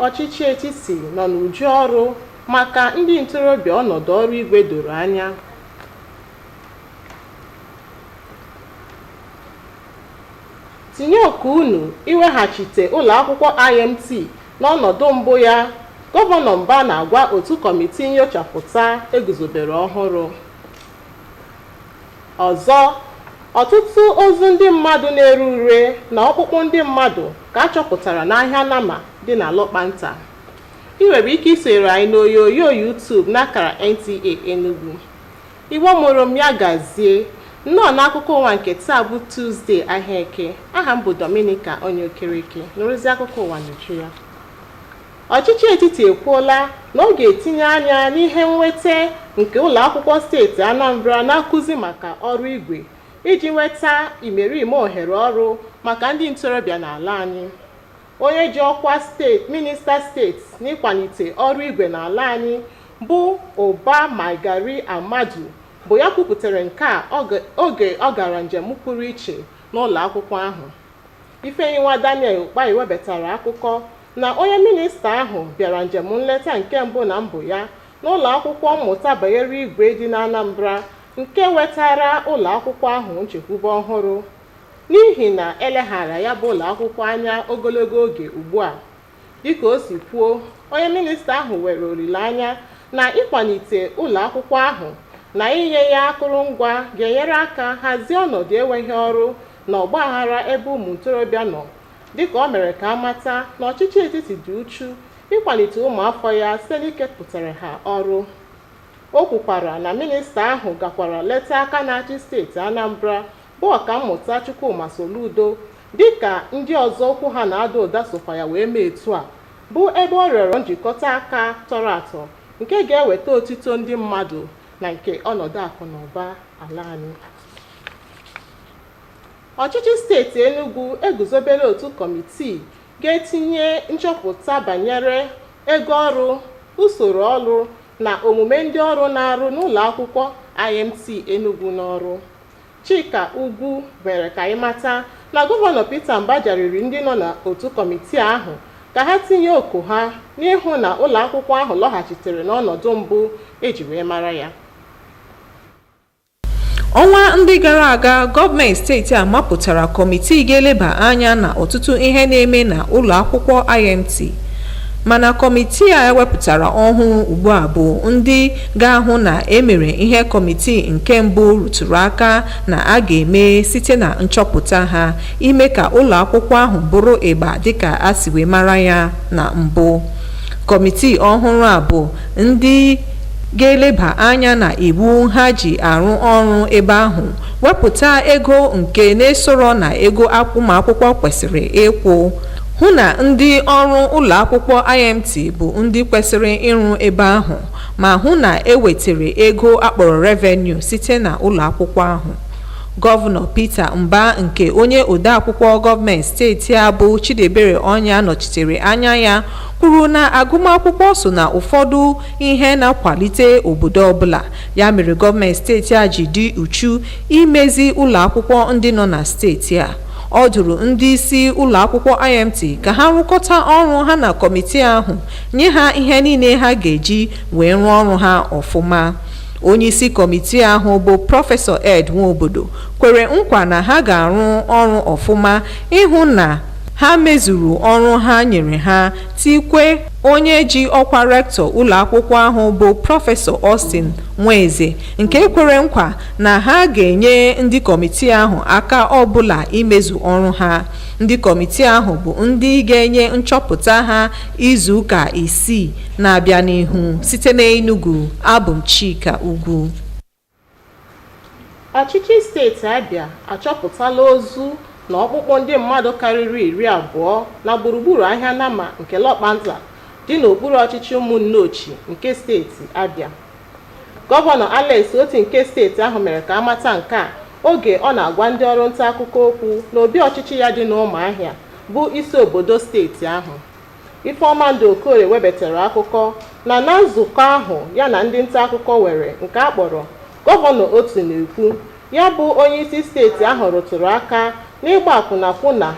ọchịchị etiti nọ n'uju ọrụ maka ndị ntorobịa ọnọdụ ọrụ igwe doro anya. Tinye oku unu iweghachite ụlọ akwụkwọ IMT n'ọnọdụ mbụ ya, Gọvanọ Mba na-agwa otu kọmitii nyochapụta eguzobere ọhụrụ. Ọzọ, ọtụtụ ozu ndị mmadụ na-ere ure na ọkpụkpụ ndị mmadụ ka a chọpụtara n'ahịa Nama dị na Lokpanta. Ị nwere ike isonyere anyị n'oyoyo YouTube n'akara NTA Enugu. Igbo mụrụ m ya gazie. Nnọọ n'akụkọ ụwa nke taa bụ Tuesday ahịa Eke. Aha m bụ Dominica onye Okereke. Nụrụzi akụkọ ụwa n'uju ya. Ọchịchị etiti ekwuola na ọ ga-etinye anya n'ihe nnweta nke ụlọ akwụkwọ steeti Anambra na-akụzi maka ọrụ igwe iji nweta imerime ohere ọrụ maka ndị ntorobịa n'ala anyị. Onye ji ọkwa minista steeti n'ịkwalite ọrụ igwe n'ala anyị bụ Ụba Maigari Amadu bụ ya kwupụtara nke a oge ọ gara njem pụrụ iche n'ụlọ akwụkwọ ahụ. Ifeyinwa Daniel Ukpai webatara akụkọ na onye minista ahụ bịara njem nleta nke mbụ na mbụ ya n'ụlọ akwụkwọ mmụta banyere igwe dị n'Anambra nke wetara ụlọ akwụkwọ ahụ nchekwube ọhụrụ n'ihi na eleghara ya bụ ụlọ akwụkwọ anya ogologo oge ugbu a. Dịka o si kwuo, onye minista ahụ nwere olileanya na ịkwalite ụlọ akwụkwọ ahụ na inye ya akụrụngwa ga-enyere aka hazie ọnọdụ enweghị ọrụ na ọgbaghara ebe ụmụ ntorobịa nọ, dịka o mere ka amata na ọchịchị etiti dị uchu ịkwalite ụmụafọ ya site n'ikepụtara ha ọrụ. O kwukwara na minista ahụ gakwara leta aka na-achị steeti Anambra bụ ọkammụta Chukwuma Soludo dịka ndị ọzọ okwu ha na-ada ụda sokwa ya wee mee etu a, bụ ebe ọ rịọrọ njikọta aka tọrọ atọ nke ga-eweta otito ndị mmadụ na nke ọnọdụ akụ na ụba ala anyị. Ọchịchị steeti Enugu eguzobere otu kọmitii ga-etinye nchọpụta banyere ego ọrụ, usoro ọrụ na omume ndị ọrụ na-arụ n'ụlọ akwụkwọ IMT Enugu n'ọrụ. Chika Ugwu mere ka anyị mata na Gọvanọ Peter Mba jariri ndị nọ n'otu kọmitii ahụ ka ha tinye oku ha n'ịhụ na ụlọ akwụkwọ ahụ lọghachitere n'ọnọdụ mbụ eji wee mara ya. Ọnwa ndị gara aga, gọọmenti steeti a mapụtara kọmitii ga-eleba anya na ọtụtụ ihe na-eme na ụlọ akwụkwọ IMT. Mana kọmitii a ewepụtara ọhụụ ugbu a bụ ndị ga-ahụ na emere ihe kọmitii nke mbụ rụtụrụ aka na a ga-eme site na nchọpụta ha ime ka ụlọ akwụkwọ ahụ bụrụ ịgba dịka a si wee mara ya na mbụ. Kọmitii ọhụrụ a bụ ndị ga-eleba anya na iwu ha ji arụ ọrụ ebe ahụ, wepụta ego nke na-esoro na ego ụmụakwụkwọ kwesịrị ịkwụ, hụ na ndị ọrụ ụlọ akwụkwọ IMT bụ ndị kwesịrị ịrụ ebe ahụ, ma hụ na ewetara ego akpọrọ revenue site na ụlọ akwụkwọ ahụ. Gọvanọ Peter Mba nke onye odeakwụkwọ gọọmenti steeti a bụ Chidebere Ọnya nọchitere anya ya kwuru na agụmakwụkwọ so na ụfọdụ ihe na-akwalite obodo ọbụla, ya mere gọọmenti steeti a ji dị uchu imezi ụlọ akwụkwọ ndị nọ na steeti a. Ọ dụrụ ndị isi ụlọ akwụkwọ IMT ka ha rụkọta ọrụ ha na kọmitii ahụ, nye ha ihe niile ha ga-eji wee rụọ ọrụ ha ọfụma. Onye isi kọmitii ahụ bụ Prọfesọ Ed Nwobodo kwere nkwa na ha ga-arụ ọrụ ọfụma ịhụ na ha mezuru ọrụ ha nyere ha, tikwe onye ji ọkwa rektọ ụlọ akwụkwọ ahụ bụ Prọfesọ Austin Nweze nke kwere nkwa na ha ga-enye ndị kọmitii ahụ aka ọbụla imezu ọrụ ha. Ndị kọmitii ahụ bụ ndị ga-enye nchọpụta ha izu ụka 6 na-abịa n'ihu. Site n'Enugu, abụ m Chika Ugwu. Ọchịchị steeti Abịa achọpụtala ozu na ọkpụkpụ ndị mmadụ karịrị 20 na gburugburu ahịa Nama nke Lokpanta dị n'okpuru ọchịchị ụmụnnochi nke steeti Abịa. Gọvanọ Alex Oti nke steeti ahụ mere ka amata nke a oge ọ na-agwa ndị ọrụ nta akụkọ okwu n'obi ọchịchị ya dị n'Ụmụahịa bụ isi obodo steeti ahụ. Ifeọma Okorie webatara akụkọ na nzukọ ahụ ya na ndị nta akụkọ were nke a kpọrọ Gọvanọ Oti na-ekwu ya bụ onye isi steeti ahụ rụtụrụ aka n'ịgba akwụna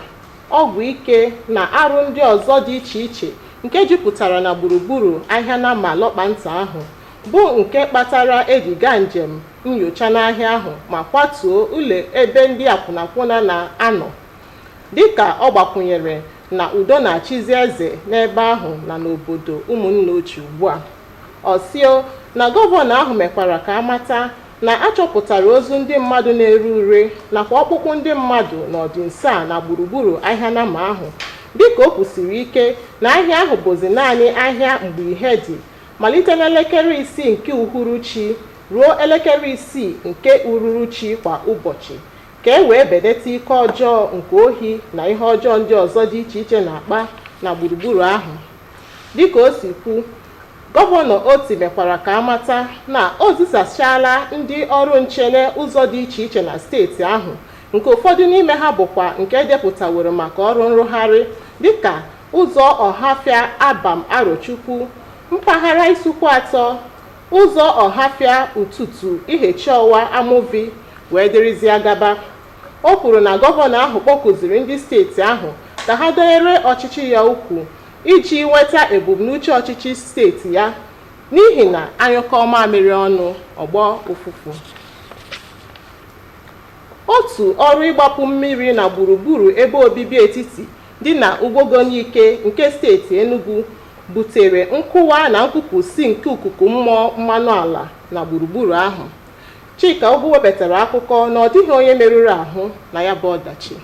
ọgwụ ike na arụ ndị ọzọ dị iche iche nke jupụtara na gburugburu ahịa nama Alọkpanta ahụ bụ nke kpatara eji gaa njem nyocha n'ahịa ahụ ma kwatuo ụlọ ebe ndị akwụnakwụna na-anọ, dịka ọ gbakwunyere na udo na-achịzi eze n'ebe ahụ na n'obodo ụmụnne ochie ugbu a. Ọ sịo na gọvanọ ahụ mekwara ka amata na achọpụtara ozu ndị mmadụ na-ere ure nakwa ọkpụkpụ ndị mmadụ n'ọdịnso a na gburugburu ahịa nama ahụ, dịka o kwusiri ike na ahịa ahụ bụzi naanị ahịa mgbe ihe dị, malite n'elekere 6 nke uhuruchi ruo elekere 6 nke uhuruchi kwa ụbọchị, ka e wee belata ike ọjọọ nke ohi na ihe ọjọọ ndị ọzọ dị iche iche na-akpa na gburugburu ahụ. Dịka o si kwu, Gọvanọ Oti mekwara ka amata na o zisachala ndị ọrụ nche n'ụzọ dị iche iche na steeti ahụ, nke ụfọdụ n'ime ha bụkwa nke edepụtaworo maka ọrụ nrụgharị, dịka ụzọ Ọhafịa Abam Arochukwu, mpaghara Isukwu Atọ, ụzọ Ọhafịa Ututu Ihechiọwa Amovi wee dịrịzịa gaba. O kwuru na gọvanọ ahụ kpọkụziri ndị steeti ahụ ka ha donyere ọchịchị ya ukwu iji nweta ebumnuche ọchịchị steeti ya, n'ihi na anyụkọ mamịrị ọnụ ọgbọ ụfụfụ. Otu ọrụ ịgbapụ mmiri na gburugburu ebe obibi etiti dị na Ugbogonike nke steeti Enugu butere nkụwa na nkụpụsị nke ikuku mmụọ mmanụ ala na gburugburu ahụ. Chika Ogwu wepụtara akụkọ na ọ dịghị onye merụrụ ahụ na ya bụ ọdachi.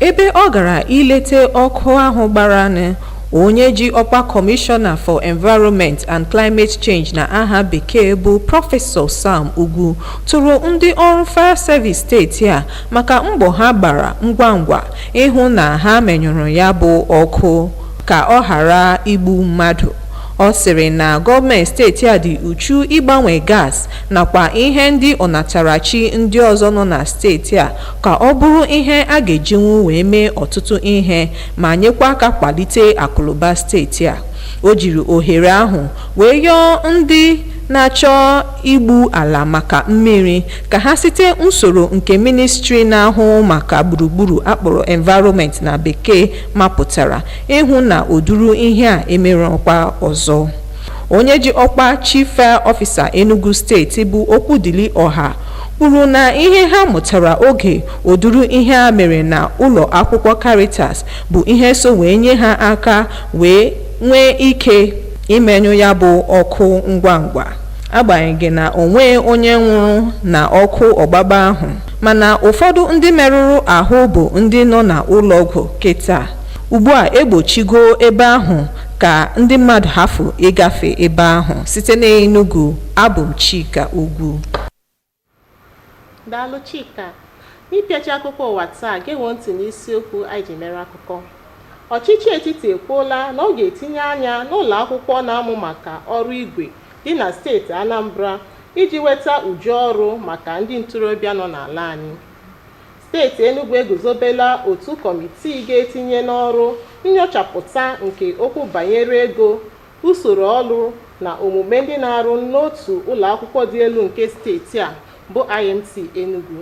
Ebe ọ gara ilete ọkụ ahụ gbaranụ, onye ji ọkwa Commissioner for Environment and Climate Change na aha bekee bụ Prọfesọ Sam Ugwu tụrụ ndị ọrụ Fire Service steeti a maka mbọ ha gbara ngwa ngwa ịhụ na ha menyụrụ ya bụ ọkụ ka ọ ghara igbu mmadụ. Ọ sịrị na gọọmenti steeti a dị uchu ịgbanwe gas nakwa ihe ndị ọnatarachi ndị ọzọ nọ na steeti a ka ọ bụrụ ihe a ga-ejinwu wee mee ọtụtụ ihe ma nyekwa aka kwalite akụnụba steeti a. O jiri ohere ahụ wee yọọ ndị na-achọ igbu ala maka mmiri ka ha site usoro nke ministri na-ahụ maka gburugburu akpọrọ environment na bekee mapụtara ịhụ na oduru ihe a emerọkwa ọzọ. Onye ji ọkwa Chief Fire Officer Enugu steeti bụ Okwudili Ọha kwuru na ihe ha mụtara oge oduru ihe a mere na ụlọ akwụkwọ Caritas bụ ihe so wee nye ha aka wee nwee ike imenyụ ya bụ ọkụ ngwa ngwa. Agbanyeghị na onwe onye nwụrụ na ọkụ ọgbagba ahụ, mana ụfọdụ ndị merụrụ ahụ bụ ndị nọ na ụlọọgwụ kịta. Ugbu a egbochigo ebe ahụ ka ndị mmadụ hafụ ịgafe ebe ahụ. Site n'Enugu, abụ m Chika Ugwu. Daalụ Chika. N'ịpịachi akụkọ ụwa taa, gewo ntị n'isiokwu anyị ji mere akụkọ. Ọchịchị etiti ekwuola na ọ ga-etinye anya n'ụlọ akwụkwọ na-amụ maka ọrụ igwe dị na steeti Anambra iji weta uju ọrụ maka ndị ntorobịa nọ n'ala anyị. Steeti Enugu eguzobela otu kọmitii ga-etinye n'ọrụ nnyochapụta nke okwu banyere ego, usoro ọrụ na omume ndị na-arụ n'otu ụlọ akwụkwọ dị elu nke steeti a bụ IMT Enugu.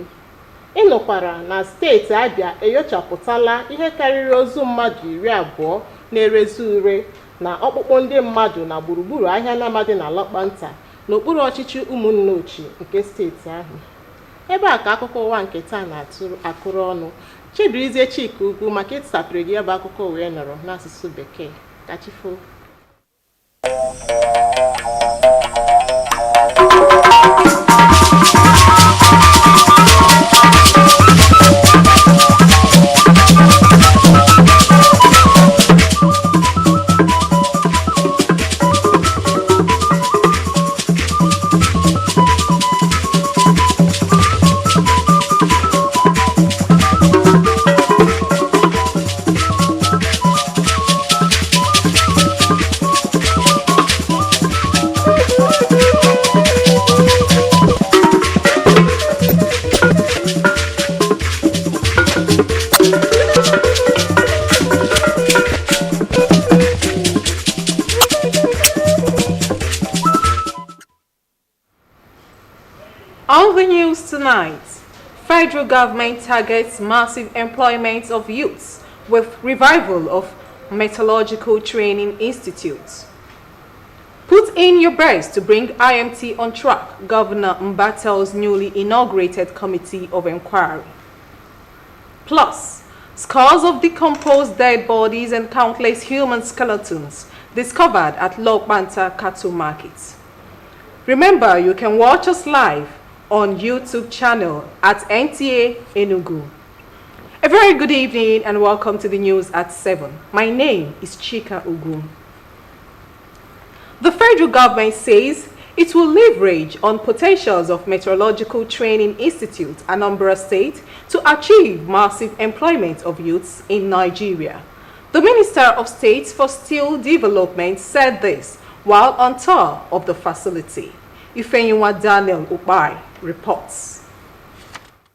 Ịnụkwara na steeti Abịa enyochapụtala ihe karịrị ozu mmadụ 20 na-erezi ure na ọkpụkpụ ndị mmadụ na gburugburu ahịa nama dị na Alọkpanta n'okpuru ọchịchị ụmụnne ochie nke steeti ahụ. Ebe a ka akụkọ ụwa nke taa na-akụrụ ọnụ. Chibirizie Chika Ugwu maka ịtụsapụrụ gị ebe akụkọ wee nọrọ n'asụsụ Bekee. Kachifo. On the news tonight, federal government targets massive employment of youths with revival of Metallurgical Training Institute. Put in your best to bring IMT on track, Governor Mba tells newly inaugurated Committee of Inquiry. Plus, scores of decomposed dead bodies and countless human skeletons discovered at Lokbanta Cattle Market. Remember, you can watch us live on YouTube channel at NTA Enugu. A very good evening and welcome to the news at 7. My name is Chika Ugu. The federal government says it will leverage on potentials of Meteorological Training Institute, Anambra State, to achieve massive employment of youths in Nigeria. The Minister of State for Steel Development said this while on tour of the facility. Ifenyinwa Daniel Ubai reports.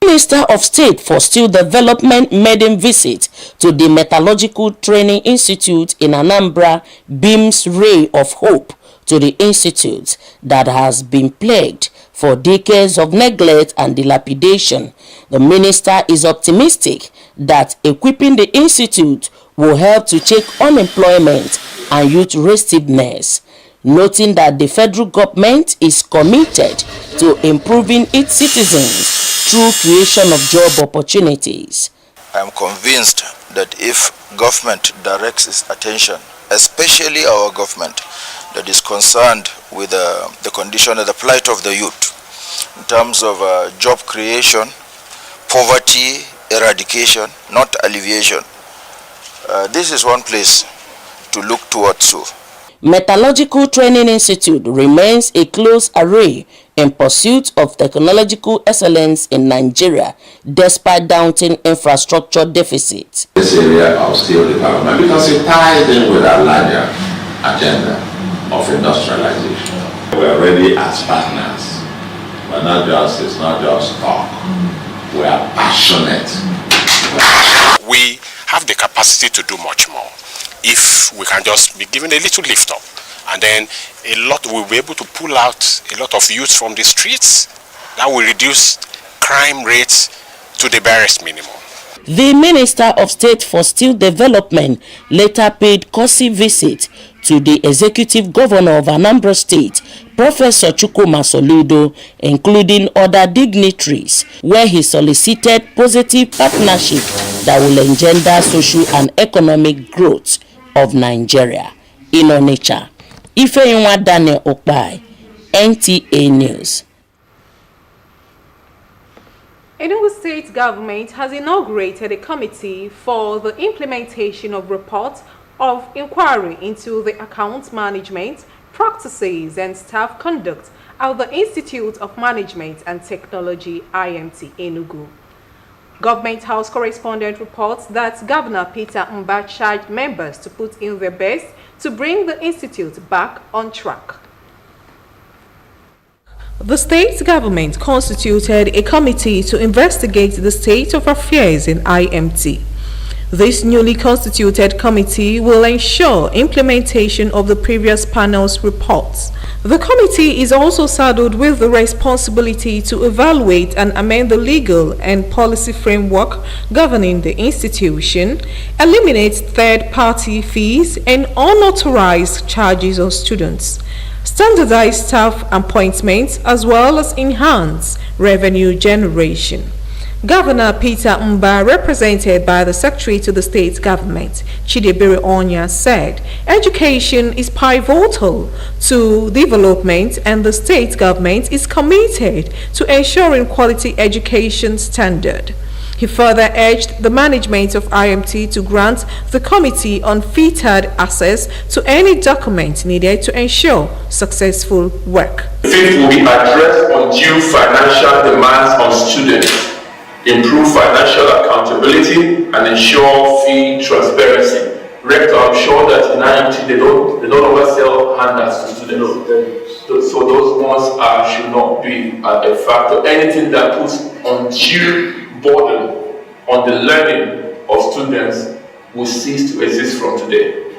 Minister of State for Steel Development maiden visit to the Metallurgical Training Institute in Anambra beams ray of hope to the institute that has been plagued for decades of neglect and dilapidation. The minister is optimistic that equipping the institute will help to check unemployment and youth restiveness, noting that the federal government is committed to improving its citizens through creation of job opportunities. I am convinced that if government directs its attention, especially our government that is concerned with the condition and the plight of the youth in terms of job creation, poverty eradication, not alleviation, this is one place to look towards. Metallurgical Training Institute remains a close array in pursuit of technological excellence in Nigeria, despite daunting infrastructure deficits. This area of steel development, because it ties in with our larger agenda of industrialization. We are ready as partners. It's not just talk. We are passionate. We have the capacity to do much more if we can just be given a little lift up, and then we'll be able to pull out a lot of youth from the streets. That will reduce crime rates to the barest minimum. The Minister of State for Steel Development later paid courtesy visit to the Executive Governor of Anambra State, Professor Chukwuma Soludo, including other dignitaries, where he solicited positive partnership that will engender social and economic growth of Nigeria. In Onitsha, Ifenyinwa Daniel Okpai, NTA News. Enugu State Government has inaugurated a committee for the implementation of reports of inquiry into the account management, practices and staff conduct at the Institute of Management and Technology, IMT, Enugu. Government House correspondent reports that Governor Peter Mba charged members to put in their best to bring the institute back on track. The state government constituted a committee to investigate the state of affairs in IMT. This newly constituted committee will ensure implementation of the previous panel's reports. The committee is also saddled with the responsibility to evaluate and amend the legal and policy framework governing the institution, eliminate third-party fees and unauthorized charges on students, standardize staff appointments, as well as enhance revenue generation. Governor Peter Mba, represented by the Secretary to the State Government, Chidebere Onya, said education is pivotal to development and the state government is committed to ensuring quality education standard. He further urged the management of IMT to grant the committee unfettered access to any document needed to ensure successful work. Fifth will be addressed undue financial demands on students, improve financial accountability, and ensure fee transparency. Rector, I'm sure that in IMT they don't oversell handouts to students. So those ones should not be a factor. Anything that puts undue burden on the learning of students will cease to exist from today.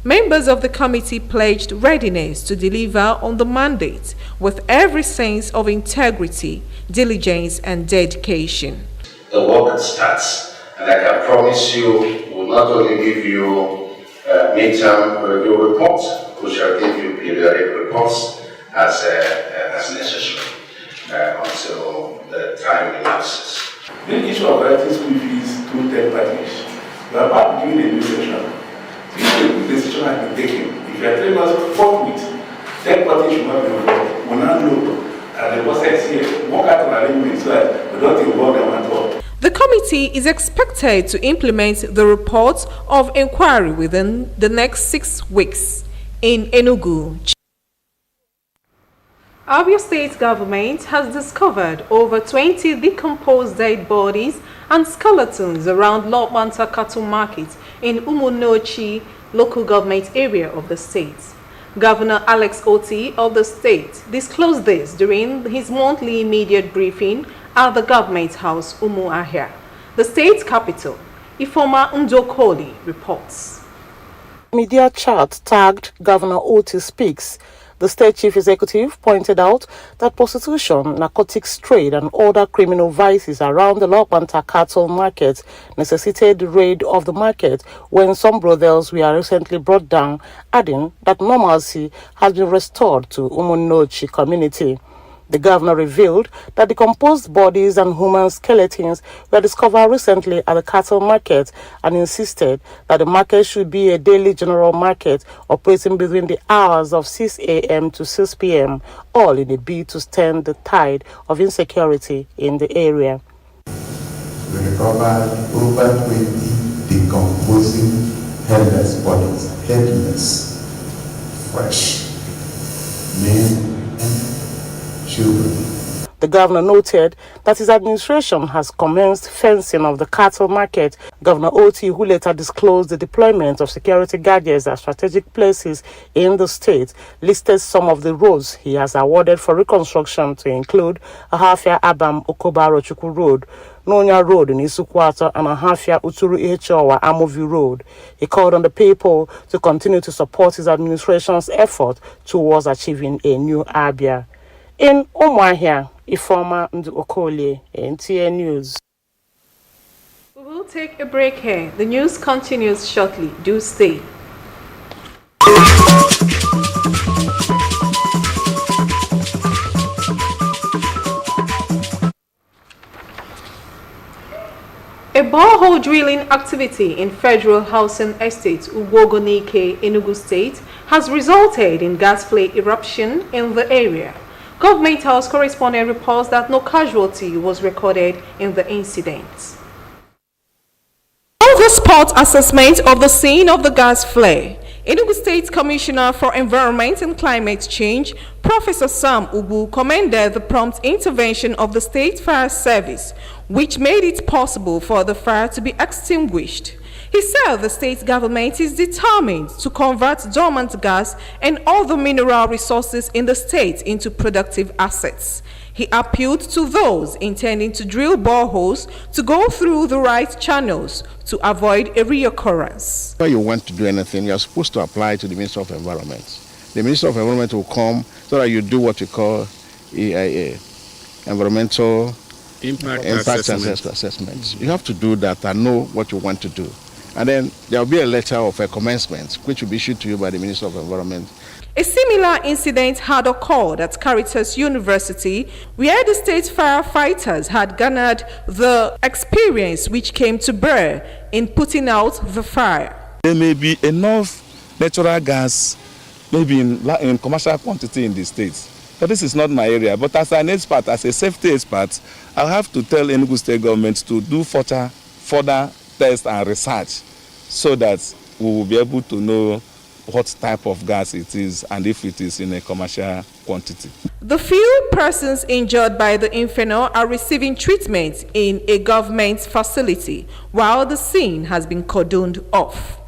Members of the committee pledged readiness to deliver on the mandate with every sense of integrity, diligence, and dedication. The work starts, and I can promise you we will not only give you midterm review reports, we shall give you periodic reports as necessary until the time elapses. The issue of writing school fees to third parties. We are about to begin a new session. If the decision has been taken, if you are telling us forthwith, third parties should not be involved. We now know, and the process here, work out an arrangement so that we don't involve them at all. The committee is expected to implement the report of inquiry within the next 6 weeks in Enugu. Abia State government has discovered over 20 decomposed dead bodies and skeletons around Lokbanta Cattle Market in Umunochi local government area of the state. Governor Alex Oti of the state disclosed this during his monthly immediate briefing at the government house Umuahia, the state capital. Ifoma Ndokoli reports. Media chart tagged Governor Oti Speaks. The state chief executive pointed out that prostitution, narcotics trade, and other criminal vices around the Lokbanta cattle market necessitated the raid of the market when some brothels were recently brought down, adding that normalcy has been restored to Umunochi community. The governor revealed that decomposed bodies and human skeletons were discovered recently at the cattle market and insisted that the market should be a daily general market operating between the hours of 6 a.m. to 6 p.m., all in a bid to stem the tide of insecurity in the area. We recovered over 20 decomposing headless bodies, fresh, men and children. The governor noted that his administration has commenced fencing of the cattle market. Governor Oti, who later disclosed the deployment of security gadgets at strategic places in the state, listed some of the roads he has awarded for reconstruction to include Ahafia Abam Okobaro Chukwu Road, Nonya Road in Isukwata, and Ahafia Uturu Ihechowa Amovi Road. He called on the people to continue to support his administration's effort towards achieving a new Abia. In Umuahia, Ifoma Ndokoli, NTN News. We will take a break here. The news continues shortly. Do stay. A borehole drilling activity in Federal Housing Estate Ugwogonike, Enugu State, has resulted in gas flare eruption in the area. Government House correspondent reports that no casualty was recorded in the incident. On the spot assessment of the scene of the gas flare, Enugu State Commissioner for Environment and Climate Change, Professor Sam Ubu, commended the prompt intervention of the State Fire Service, which made it possible for the fire to be extinguished. He said the state government is determined to convert dormant gas and other mineral resources in the state into productive assets. He appealed to those intending to drill boreholes to go through the right channels to avoid a reoccurrence. When you want to do anything, you are supposed to apply to the Minister of Environment. The Minister of Environment will come so that you do what you call EIA, Environmental Impact Assessment. You have to do that and know what you want to do. And then there will be a letter of a commencement which will be issued to you by the Minister of Environment. A similar incident had occurred at Caritas University, where the state firefighters had garnered the experience which came to bear in putting out the fire. There may be enough natural gas, maybe in commercial quantity in the state. But this is not my area. But as an expert, as a safety expert, I have to tell Enugu State government to do further tests and research so that we will be able to know what type of gas it is and if it is in a commercial quantity. The few persons injured by the inferno are receiving treatment in a government facility, while the scene has been cordoned off.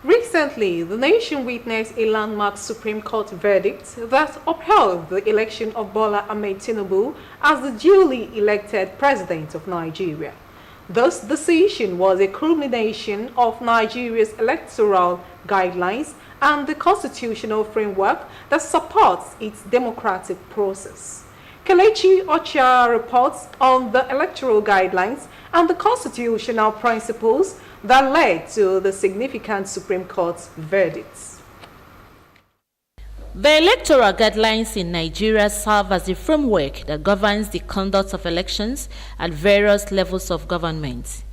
Recently, the nation witnessed a landmark Supreme Court verdict that upheld the election of Bola Ahmed Tinubu as the duly elected president of Nigeria. This decision was a culmination of Nigeria's electoral guidelines and the constitutional framework that supports its democratic process. Kelechi Ochiara reports on the electoral guidelines and the constitutional principles that led to the significant Supreme Court's verdicts. The electoral guidelines in Nigeria serve as the framework that governs the conduct of elections at various levels of government.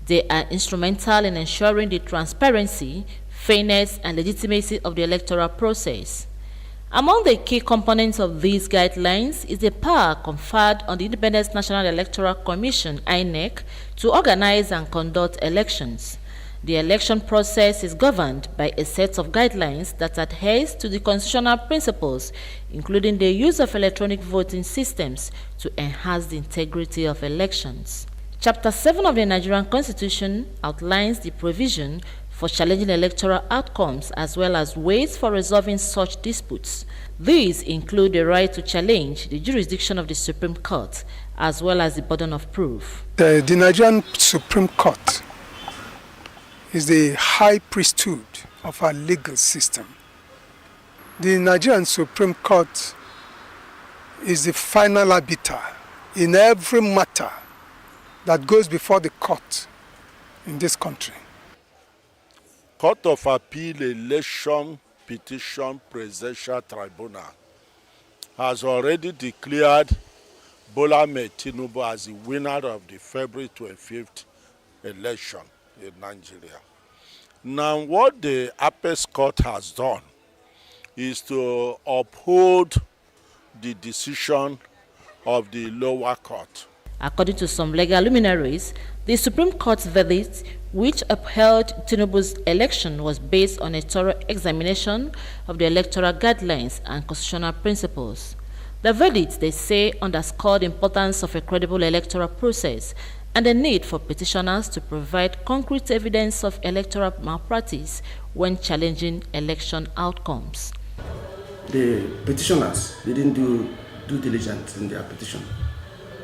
They are instrumental in ensuring the transparency, fairness, and legitimacy of the electoral process. Among the key components of these guidelines is the power conferred on the Independent National Electoral Commission (INEC) to organize and conduct elections. The election process is governed by a set of guidelines that adheres to the constitutional principles, including the use of electronic voting systems to enhance the integrity of elections. Chapter 7 of the Nigerian Constitution outlines the provision for challenging electoral outcomes as well as ways for resolving such disputes. These include the right to challenge the jurisdiction of the Supreme Court as well as the burden of proof. The Nigerian Supreme Court is the high priesthood of our legal system. The Nigerian Supreme Court is the final arbiter in every matter that goes before the court in this country. Court of Appeal Election Petition Presidential Tribunal has already declared Bola Ahmed Tinubu as the winner of the February 25th election in Nigeria. Now, what the Apex Court has done is to uphold the decision of the lower court. According to some legal luminaries, the Supreme Court's verdict, which upheld Tinubu's election, was based on a thorough examination of the electoral guidelines and constitutional principles. The verdict, they say, underscored the importance of a credible electoral process and the need for petitioners to provide concrete evidence of electoral malpractice when challenging election outcomes. The petitioners didn't do due diligence in their petition.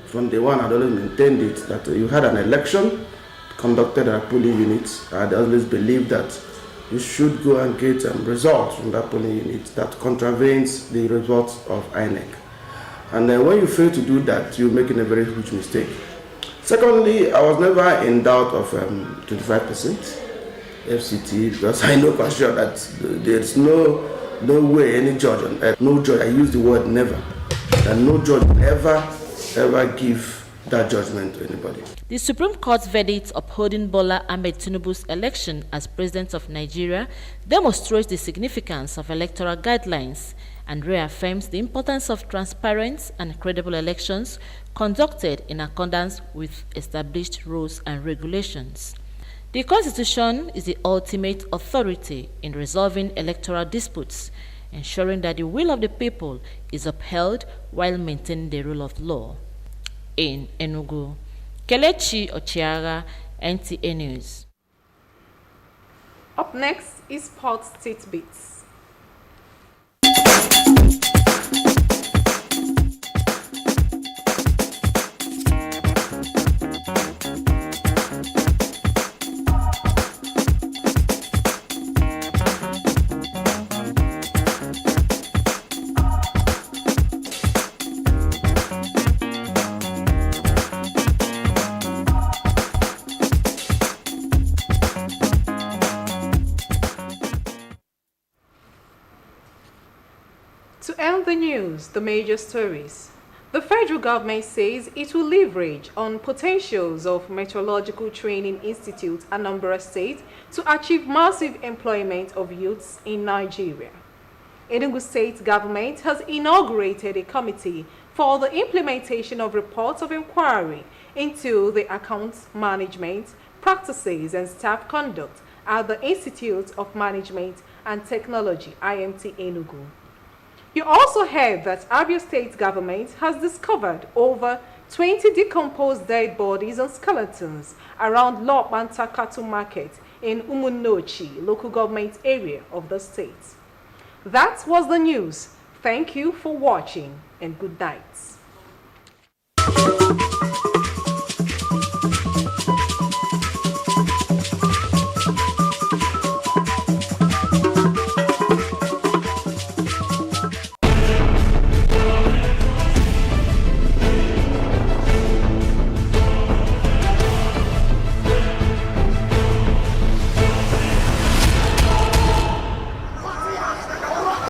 From day one, I'd always maintained it that you had an election conducted at a polling unit. I'd always believed that you should go and get results from that polling unit that contravenes the results of INEC. And when you fail to do that, you're making a very huge mistake. Secondly, I was never in doubt of 25% FCT because I know for sure that there's no way any judge on earth, no judge, I use the word never, that no judge will ever give that judgment to anybody. The Supreme Court's verdict upholding Bola Ahmed Tinubu's election as President of Nigeria demonstrates the significance of electoral guidelines and reaffirms the importance of transparent and credible elections conducted in accordance with established rules and regulations. The Constitution is the ultimate authority in resolving electoral disputes, ensuring that the will of the people is upheld while maintaining the rule of law. In Enugu, Kelechi Ochiara, NTA News. Up next is Sports Tidbits. To end the news, the major stories. The federal government says it will leverage on potentials of Meteorological Training Institute, Anambra State, to achieve massive employment of youths in Nigeria. Enugu State government has inaugurated a committee for the implementation of reports of inquiry into the accounts management, practices and staff conduct at the Institute of Management and Technology, IMT Enugu. You also heard that Abia State government has discovered over 20 decomposed dead bodies and skeletons around Lokbanta Cattle Market in Umunochi, local government area of the state. That was the news. Thank you for watching and good night.